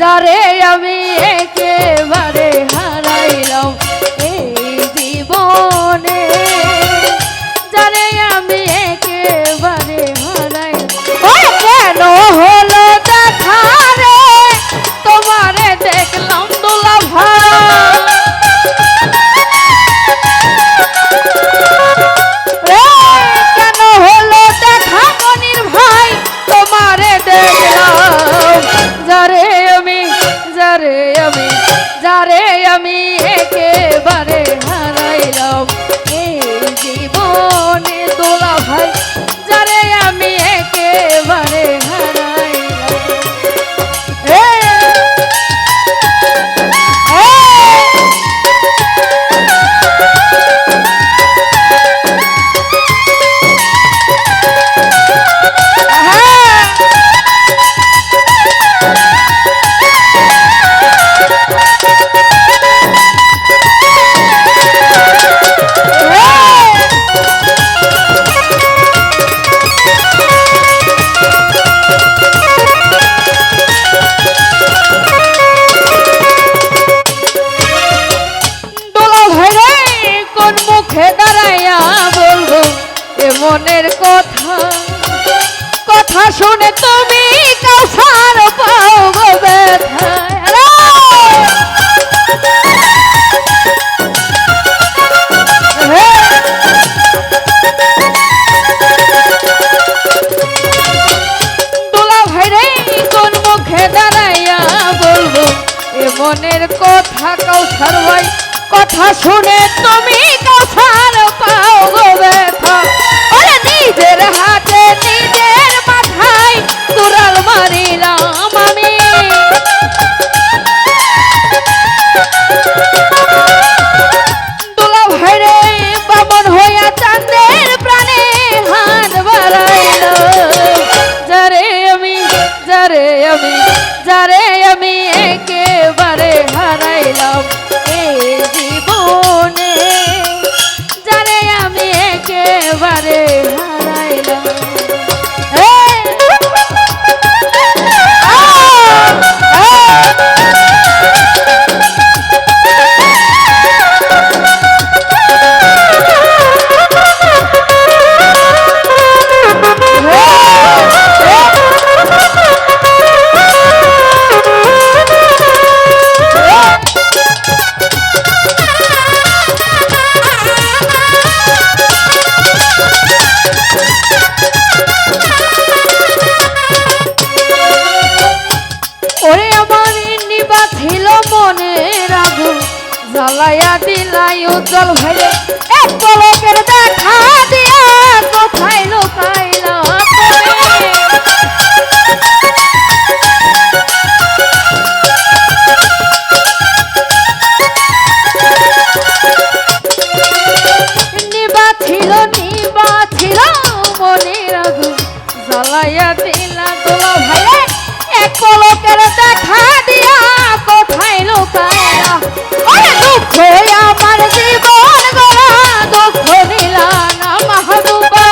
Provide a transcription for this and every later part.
যারে আমি একেবারে হারাইলাম এই জীবনে, যারে আমি একেবারে হারাইলাম। কেন হলো দেখা রে তোমারে দেখলাম দোলা ভাই, কেন হলো দেখা মনির ভাই তোমারে দেখলাম, যারে আমি একেবারে হারাইলাম এই জীবনে দোলা ভাই, যারে আমি একেবারে হারাইলাম। মুখে দাঁড়াইয়া বলবো এ মনের কথা, কথা শুনে তুমি কাউসার পাও গো ব্যথা। দোলা ভাই রে কোন মুখে দাঁড়াইয়া বলবো এ মনের কথা, কাউসার ভাই কথা শুনে তুমি কাউসার পাও গো ব্যথা। ওরে নিজের হাতে নিজের মাথায় তুরাল মারিলাম আমি, দোলা ভাই রে বামন হইয়া চাঁদের প্রাণে হাত বাড়াইল, যারে আমি একেবারে হারাইলাম এই জীবনে, যারে আমি একেবারে হারাইলাম। ওরে আমার নিবা ছিল মনের আগুন জ্বালাইয়া দিলাই উজ্জ্বল ভাইরে, এক পলকের দেখা দিয়া কোথায় লুকাইলা নিবা ছিল মনের আগুন জ্বালাইয়া দিলা দোলা ভাইরে, এক পলকের দেখা দিয়া কোথায় লুকাইলা। ওরে দুঃখ আমার জীবন গড়া দুঃখ দিলা না মাহবুবা,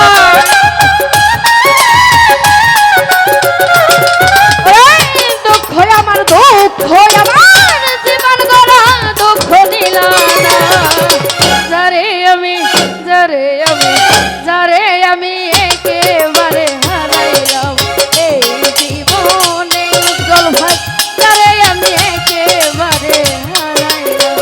দুঃখ আমার জীবন গড়া দুঃখ দিলা না, যারে আমি একেবারে হারাইলাম এই জীবনে উজ্জ্বল ভাই, যারে আমি একেবারে হারাইলাম।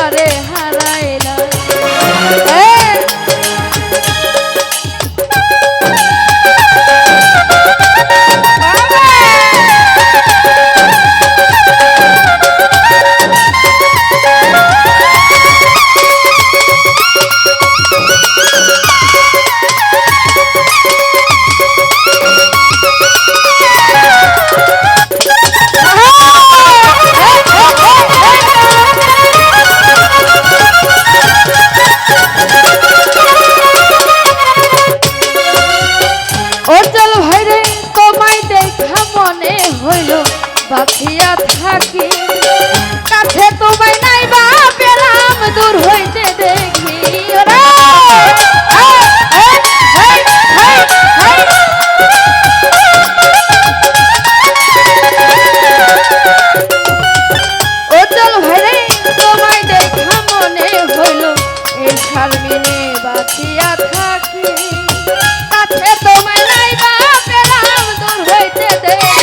একেবারে হারাইলাম। বাঁচিয়া থাকি কাছে তোমায় নাই বা পেলাম দূর হইতে দেখি অচল ভাইরে তোমায় দেখা মনে হইল এই শারমিনে বাঁচিয়া থাকি কাছে তোমায় নাই বা পেলাম দূর হইতে দেখি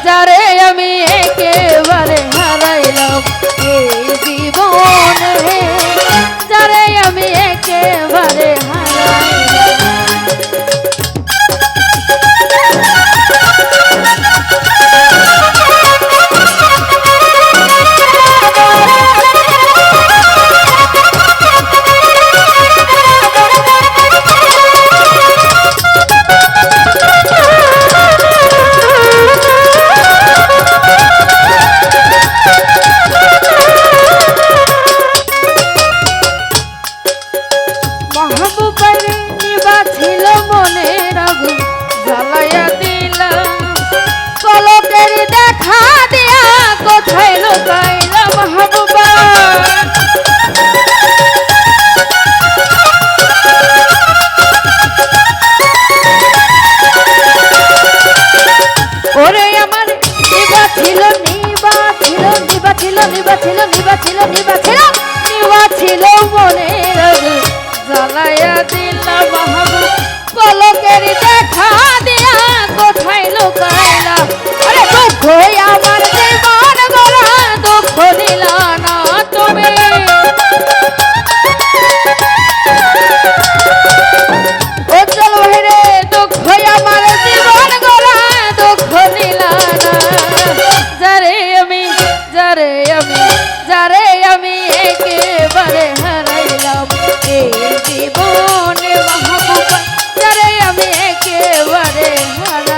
যারে আমি একেবারে হারাইলাম এই জীবনে যারে আমি একেবারে ছিল মনের আগুন জ্বালাইয়া দিলাম পলকের দেখা দিয়া কোথায় লুকাইলাম মাহবুবা ওরে আমার নিবা ছিল নিবা ছিল নিবা ছিল নিবা ছিল নিবা ছিল নিবা ছিল নিবা ছিল মনের আগুন জ্বালাইয়া দিলাম মাহবুব পলকের দেখা দিয়া কোথায় লুকাইলা আরে দুঃখ আমার জীবন গড়া দুঃখ দিলা না তুমি অচল ভাইরে দুঃখ আমার জীবন গড়া দুঃখ দিলা না যারে আমি একেবারে হারাইলাম এই জীবনে মাহবুবা যারে আমি একেবারে হারাইলাম